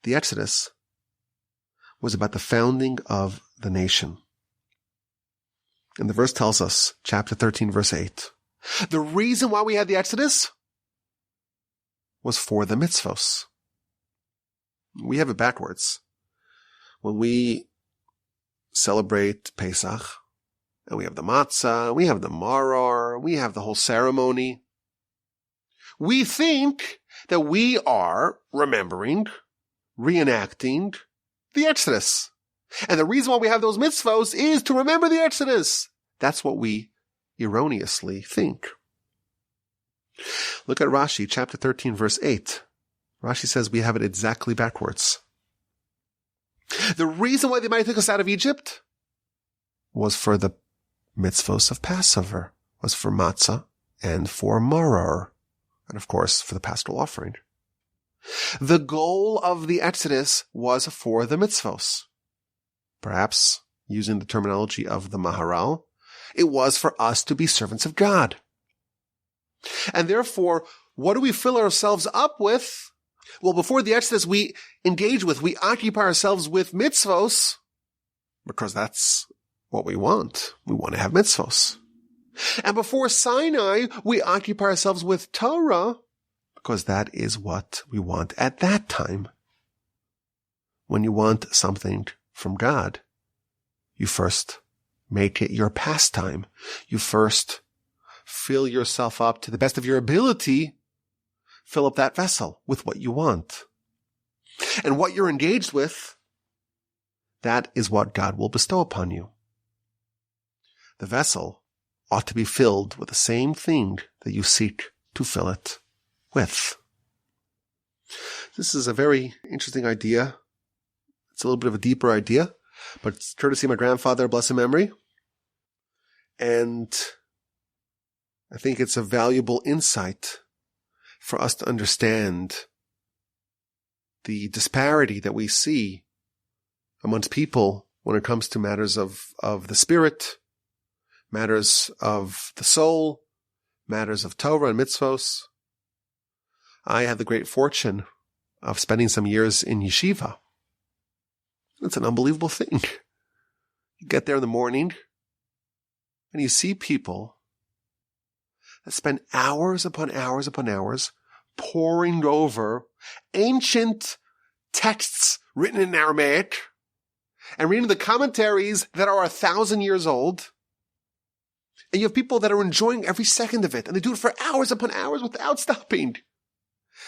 The Exodus was about the founding of the nation. And the verse tells us, chapter 13, verse 8, the reason why we had the Exodus was for the mitzvos. We have it backwards. When we celebrate Pesach, and we have the matzah, we have the maror, we have the whole ceremony, we think that we are remembering, reenacting the Exodus. And the reason why we have those mitzvos is to remember the Exodus. That's what we erroneously think. Look at Rashi, chapter 13, verse 8. Rashi says we have it exactly backwards. The reason why they might take us out of Egypt was for the mitzvos of Passover, was for matzah and for maror, and of course for the paschal offering. The goal of the Exodus was for the mitzvos. Perhaps, using the terminology of the Maharal, it was for us to be servants of God. And therefore, what do we fill ourselves up with? Well, before the Exodus, we occupy ourselves with mitzvos, because that's what we want. We want to have mitzvos. And before Sinai, we occupy ourselves with Torah, because that is what we want at that time. When you want something from God, you first make it your pastime. You first fill yourself up to the best of your ability. Fill up that vessel with what you want. And what you're engaged with, that is what God will bestow upon you. The vessel ought to be filled with the same thing that you seek to fill it with. This is a very interesting idea. It's a little bit of a deeper idea, but it's courtesy of my grandfather, blessed memory. And I think it's a valuable insight for us to understand the disparity that we see amongst people when it comes to matters of the spirit, matters of the soul, matters of Torah and mitzvos. I had the great fortune of spending some years in yeshiva. It's an unbelievable thing. You get there in the morning and you see people that spend hours upon hours upon hours poring over ancient texts written in Aramaic and reading the commentaries that are 1,000 years old. And you have people that are enjoying every second of it, and they do it for hours upon hours without stopping.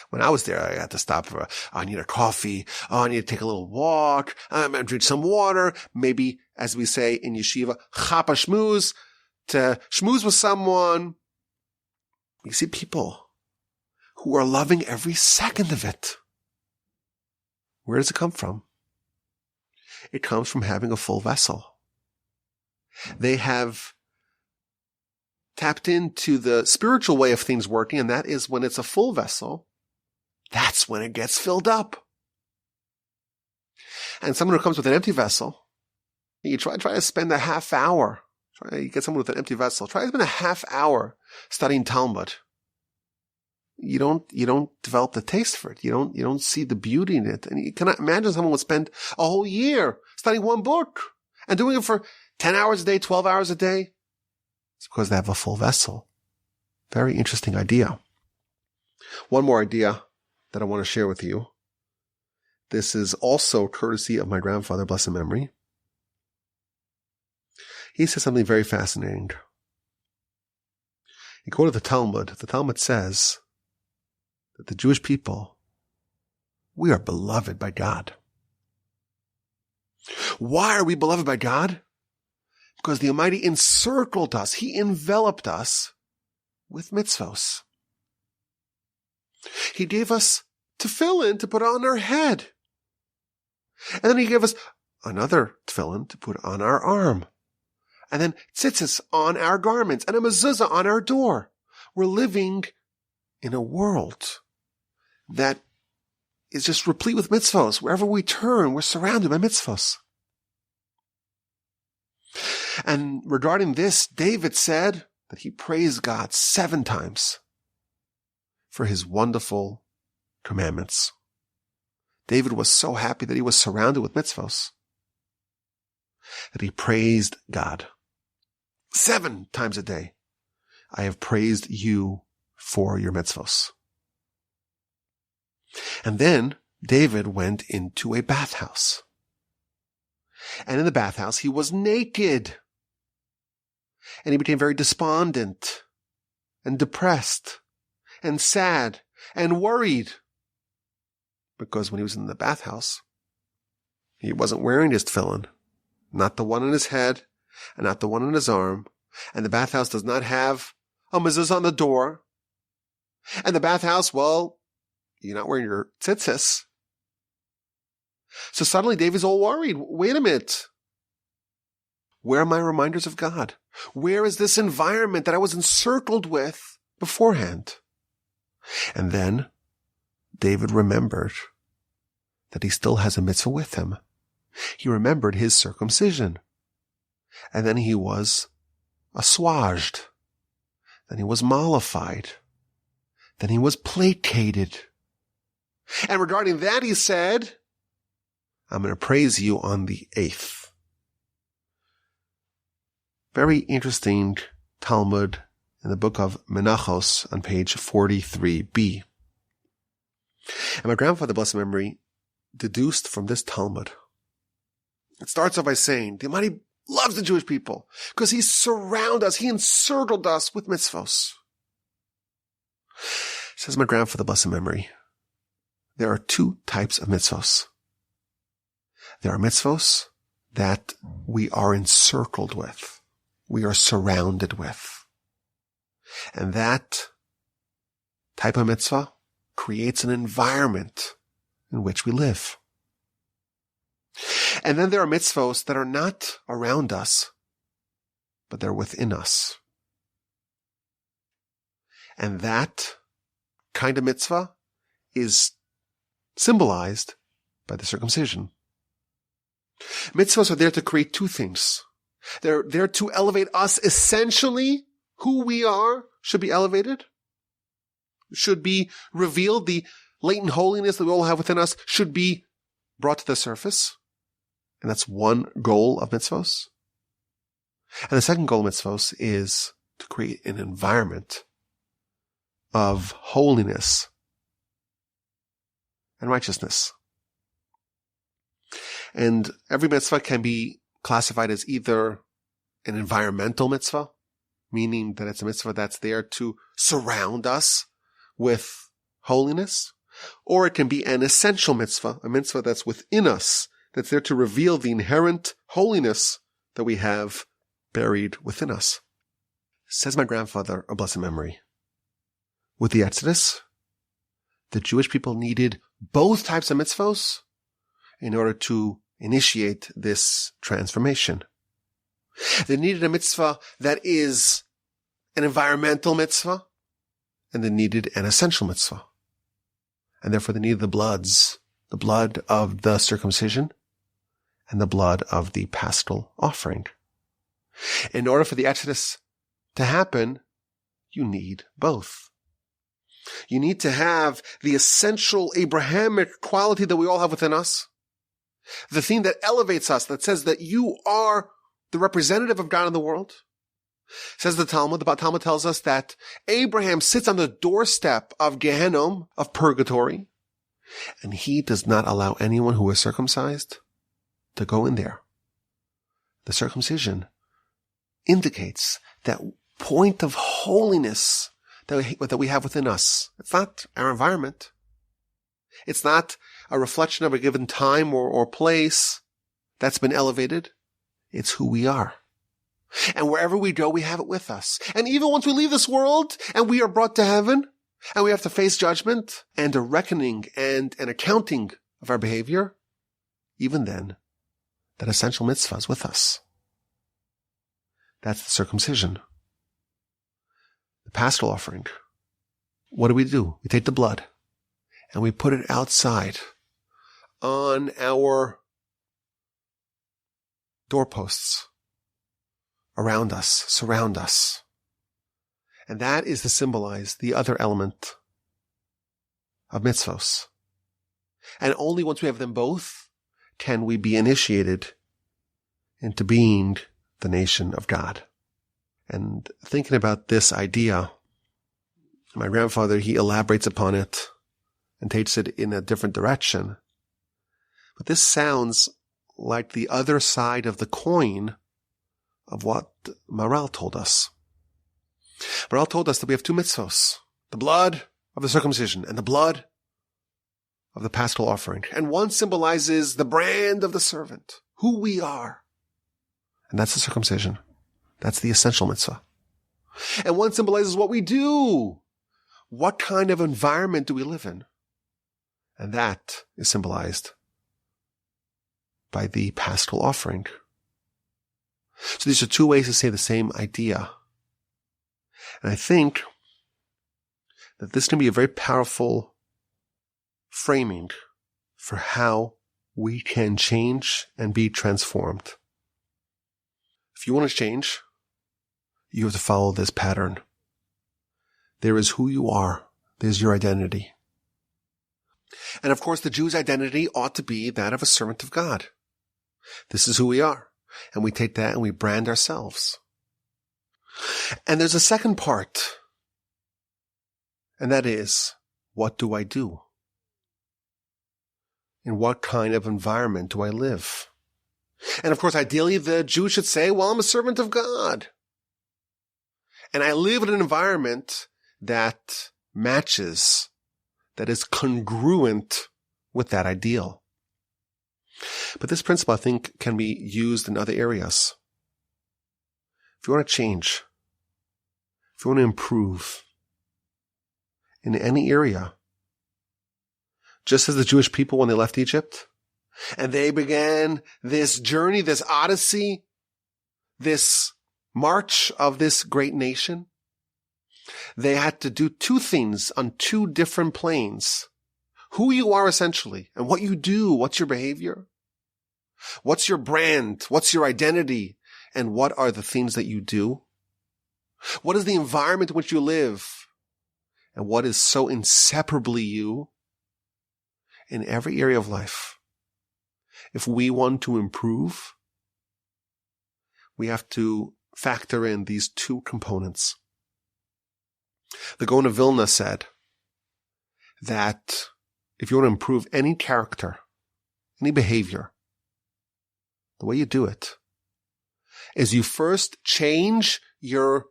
When I was there, I had to stop for, I need a coffee, I need to take a little walk, I'm going to drink some water, maybe, as we say in yeshiva, chapa shmooze, to shmooze with someone. You see people who are loving every second of it. Where does it come from? It comes from having a full vessel. They have tapped into the spiritual way of things working, and that is when it's a full vessel, that's when it gets filled up. And someone who comes with an empty vessel, you try to spend a half hour. You get someone with an empty vessel. Try to spend a half hour studying Talmud. You don't develop the taste for it. You don't see the beauty in it. And you cannot imagine someone would spend a whole year studying one book and doing it for 10 hours a day, 12 hours a day. It's because they have a full vessel. Very interesting idea. One more idea that I want to share with you. This is also courtesy of my grandfather, blessed memory. He says something very fascinating. He quoted the Talmud. The Talmud says that the Jewish people, we are beloved by God. Why are we beloved by God? Because the Almighty encircled us. He enveloped us with mitzvos. He gave us tefillin to put on our head. And then he gave us another tefillin to put on our arm. And then tzitzis on our garments and a mezuzah on our door. We're living in a world that is just replete with mitzvos. Wherever we turn, we're surrounded by mitzvos. And regarding this, David said that he praised God 7 times for his wonderful commandments. David was so happy that he was surrounded with mitzvos that he praised God 7 times a day. I have praised you for your mitzvos. And then David went into a bathhouse. And in the bathhouse, he was naked. And he became very despondent and depressed and sad and worried. Because when he was in the bathhouse, he wasn't wearing his tefillin. Not the one on his head and not the one on his arm. And the bathhouse does not have a mezuzah on the door. And the bathhouse, well, you're not wearing your tzitzis. So suddenly David's all worried. Wait a minute. Where are my reminders of God? Where is this environment that I was encircled with beforehand? And then David remembered that he still has a mitzvah with him. He remembered his circumcision. And then he was assuaged. Then he was mollified. Then he was placated. And regarding that, he said, I'm going to praise you on the 8th. Very interesting Talmud in the book of Menachos on page 43b. And my grandfather, blessed memory, deduced from this Talmud. It starts off by saying, the Almighty loves the Jewish people because he surrounded us, he encircled us with mitzvos. Says my grandfather, blessed memory, there are 2 types of mitzvos. There are mitzvos that we are encircled with. We are surrounded with. And that type of mitzvah creates an environment in which we live. And then there are mitzvos that are not around us, but they're within us. And that kind of mitzvah is symbolized by the circumcision. Mitzvahs are there to create 2 things. They're there to elevate us essentially. Who we are should be elevated, should be revealed. The latent holiness that we all have within us should be brought to the surface. And that's one goal of mitzvos. And the second goal of mitzvos is to create an environment of holiness and righteousness. And every mitzvah can be classified as either an environmental mitzvah, meaning that it's a mitzvah that's there to surround us with holiness, or it can be an essential mitzvah, a mitzvah that's within us, that's there to reveal the inherent holiness that we have buried within us. Says my grandfather, of blessed memory, with the Exodus, the Jewish people needed both types of mitzvos in order to initiate this transformation. They needed a mitzvah that is an environmental mitzvah, and they needed an essential mitzvah. And therefore they needed the blood of the circumcision and the blood of the paschal offering. In order for the Exodus to happen, you need both. You need to have the essential Abrahamic quality that we all have within us, the thing that elevates us, that says that you are the representative of God in the world. Says the Talmud tells us that Abraham sits on the doorstep of Gehenna, of purgatory, and he does not allow anyone who is circumcised to go in there. The circumcision indicates that point of holiness that we have within us. It's not our environment. It's not a reflection of a given time or place that's been elevated. It's who we are. And wherever we go, we have it with us. And even once we leave this world and we are brought to heaven and we have to face judgment and a reckoning and an accounting of our behavior, even then, that essential mitzvah is with us. That's the circumcision. The paschal offering. What do? We take the blood and we put it outside on our doorposts, around us, surround us. And that is to symbolize the other element of mitzvos. And only once we have them both can we be initiated into being the nation of God. And thinking about this idea, my grandfather, he elaborates upon it and takes it in a different direction. But this sounds like the other side of the coin of what Maral told us. Maral told us that we have two mitzvos, the blood of the circumcision and the blood of the paschal offering. And one symbolizes the brand of the servant, who we are. And that's the circumcision. That's the essential mitzvah. And one symbolizes what we do. What kind of environment do we live in? And that is symbolized by the paschal offering. So these are two ways to say the same idea. And I think that this can be a very powerful framing for how we can change and be transformed. If you want to change, you have to follow this pattern. There is who you are. There's your identity. And of course, the Jew's identity ought to be that of a servant of God. This is who we are. And we take that and we brand ourselves. And there's a second part. And that is, what do I do? In what kind of environment do I live? And of course, ideally, the Jew should say, well, I'm a servant of God. And I live in an environment that matches, that is congruent with that ideal. But this principle, I think, can be used in other areas. If you want to change, if you want to improve in any area, just as the Jewish people when they left Egypt, and they began this journey, this odyssey, this march of this great nation, they had to do two things on two different planes. Who you are essentially, and what you do, what's your behavior, what's your brand, what's your identity, and what are the things that you do? What is the environment in which you live, and what is so inseparably you in every area of life? if we want to improve, we have to factor in these two components. The Gaon of Vilna said that if you want to improve any character, any behavior, the way you do it is you first change your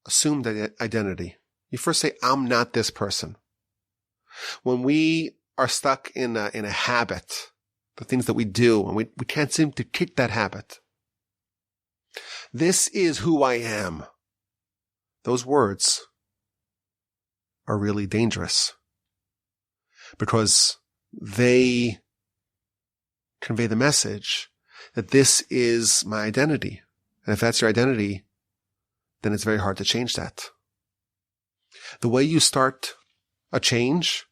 assumed identity. You first say, I'm not this person. When we are stuck in a habit, the things that we do, and we can't seem to kick that habit. This is who I am. Those words are really dangerous because they convey the message that this is my identity. And if that's your identity, then it's very hard to change that. The way you start a change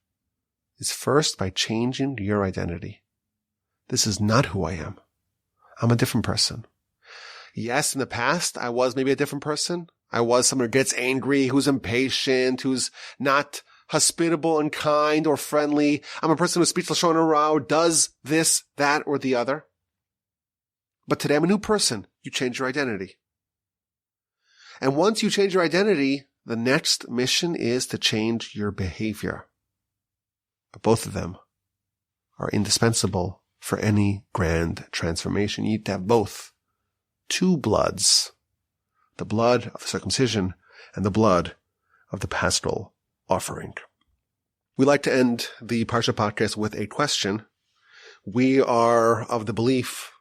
is first by changing your identity. This is not who I am. I'm a different person. Yes, in the past, I was maybe a different person. I was someone who gets angry, who's impatient, who's not hospitable and kind or friendly. I'm a person who's speechless, showing around, does this, that, or the other. But today I'm a new person. You change your identity. And once you change your identity, the next mission is to change your behavior. But both of them are indispensable for any grand transformation. You need to have both. Two bloods. The blood of the circumcision and the blood of the paschal offering. We like to end the Parsha podcast with a question. We are of the belief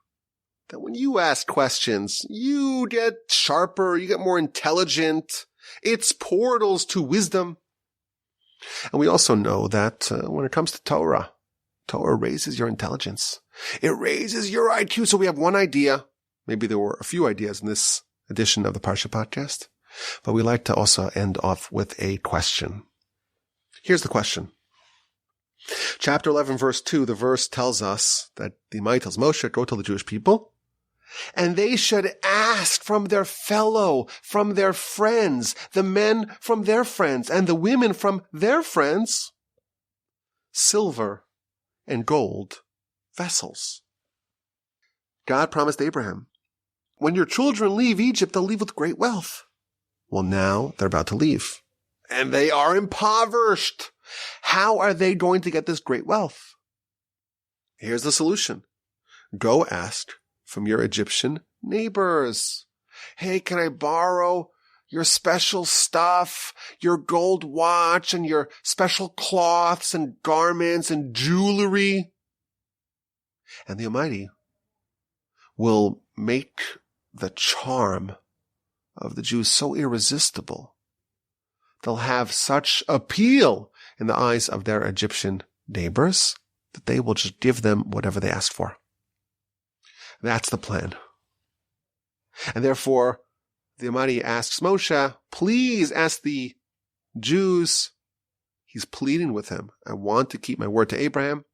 that when you ask questions, you get sharper, you get more intelligent. It's portals to wisdom. And we also know that when it comes to Torah, Torah raises your intelligence. It raises your IQ. So we have one idea. Maybe there were a few ideas in this edition of the Parsha podcast, but we like to also end off with a question. Here's the question. Chapter 11, verse 2, the verse tells us that the Almighty tells Moshe, go tell the Jewish people, and they should ask from their fellow, from their friends, the men from their friends, and the women from their friends, silver and gold vessels. God promised Abraham, when your children leave Egypt, they'll leave with great wealth. Well, now they're about to leave, and they are impoverished. How are they going to get this great wealth? Here's the solution. Go ask from your Egyptian neighbors. Hey, can I borrow your special stuff, your gold watch and your special cloths and garments and jewelry? And the Almighty will make the charm of the Jews so irresistible. They'll have such appeal in the eyes of their Egyptian neighbors that they will just give them whatever they ask for. That's the plan. And therefore, the Almighty asks Moshe, please ask the Jews. He's pleading with him. I want to keep my word to Abraham.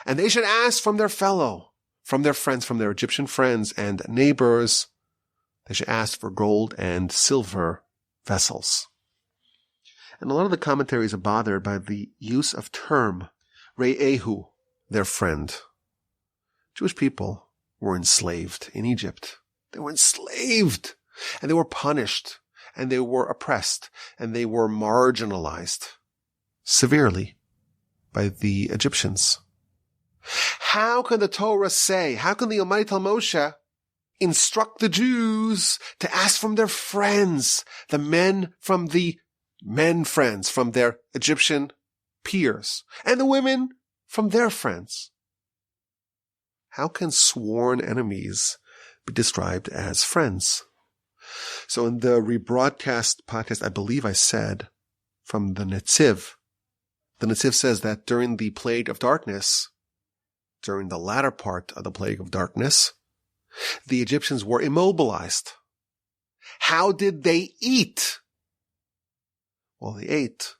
And they should ask from their fellow, from their friends, from their Egyptian friends and neighbors. They should ask for gold and silver vessels. And a lot of the commentaries are bothered by the use of term, re'ehu, their friend. Jewish people were enslaved in Egypt. They were enslaved, and they were punished, and they were oppressed, and they were marginalized severely by the Egyptians. How can the Torah say, how can the Almighty tell Moshe, instruct the Jews to ask from their friends, the men from the men friends, from their Egyptian peers, and the women from their friends? How can sworn enemies be described as friends? So in the rebroadcast podcast, I believe I said from the Netziv says that during the plague of darkness, during the latter part of the plague of darkness, the Egyptians were immobilized. How did they eat? Well, they ate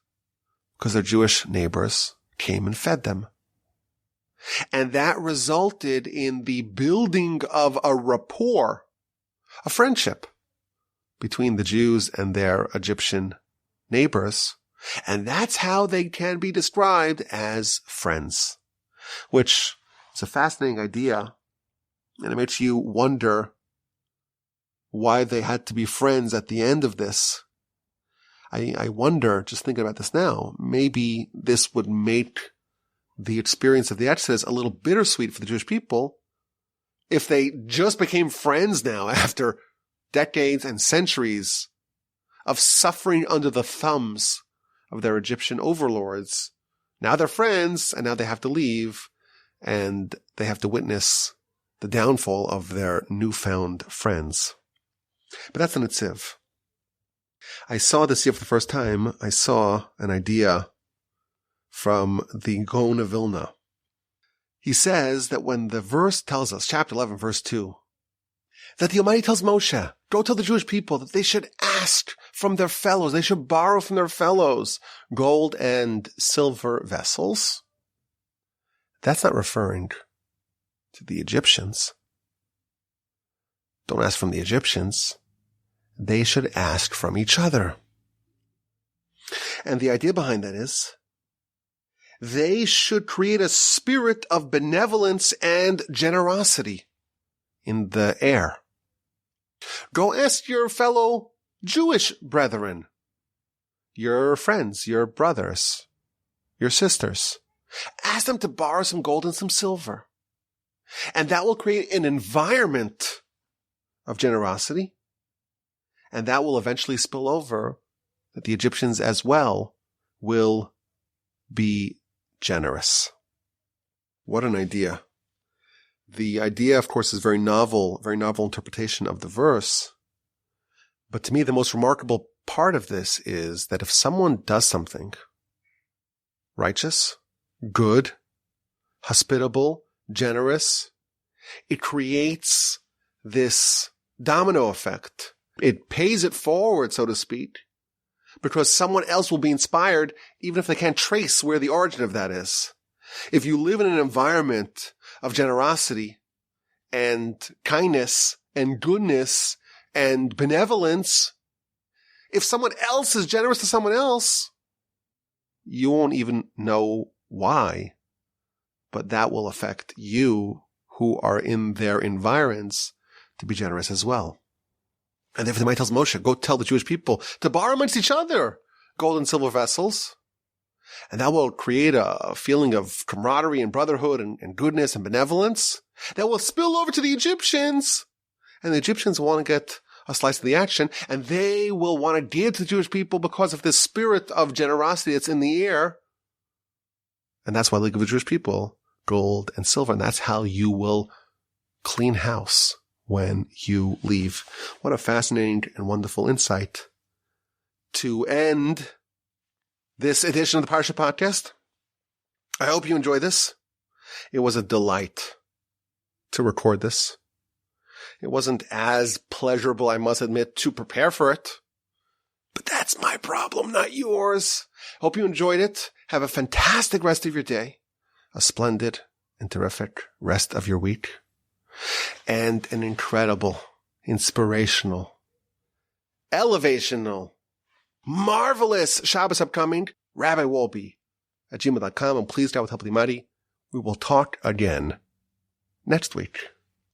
because their Jewish neighbors came and fed them. And that resulted in the building of a rapport, a friendship between the Jews and their Egyptian neighbors. And that's how they can be described as friends, which It's a fascinating idea, and it makes you wonder why they had to be friends at the end of this. I wonder, just thinking about this now, maybe this would make the experience of the Exodus a little bittersweet for the Jewish people if they just became friends now after decades and centuries of suffering under the thumbs of their Egyptian overlords. Now they're friends, and now they have to leave, and they have to witness the downfall of their newfound friends. But that's the Netziv. I saw this year for the first time. I saw an idea from the Gaon of Vilna. He says that when the verse tells us, chapter 11, verse 2, that the Almighty tells Moshe, go tell the Jewish people that they should ask from their fellows, they should borrow from their fellows gold and silver vessels. That's not referring to the Egyptians. Don't ask from the Egyptians. They should ask from each other. And the idea behind that is they should create a spirit of benevolence and generosity in the air. Go ask your fellow Jewish brethren, your friends, your brothers, your sisters. Ask them to borrow some gold and some silver. And that will create an environment of generosity. And that will eventually spill over that the Egyptians as well will be generous. What an idea. The idea, of course, is very novel interpretation of the verse. But to me, the most remarkable part of this is that if someone does something righteous, good, hospitable, generous, it creates this domino effect. It pays it forward, so to speak, because someone else will be inspired, even if they can't trace where the origin of that is. If you live in an environment of generosity and kindness and goodness and benevolence, if someone else is generous to someone else, you won't even know why, but that will affect you who are in their environs to be generous as well. And therefore the Almighty tells Moshe, go tell the Jewish people to borrow amongst each other gold and silver vessels. And that will create a feeling of camaraderie and brotherhood and goodness and benevolence that will spill over to the Egyptians. And the Egyptians will want to get a slice of the action, and they will want to give to the Jewish people because of this spirit of generosity that's in the air. And that's why they give the Jewish people gold and silver. And that's how you will clean house when you leave. What a fascinating and wonderful insight to end this edition of the Parsha Podcast. I hope you enjoy this. It was a delight to record this. It wasn't as pleasurable, I must admit, to prepare for it. But that's my problem, not yours. Hope you enjoyed it. Have a fantastic rest of your day. A splendid and terrific rest of your week. And an incredible, inspirational, elevational, marvelous Shabbos upcoming. Rabbi Wolbe at gmail.com. And please, God, with help of the Almighty, we will talk again next week.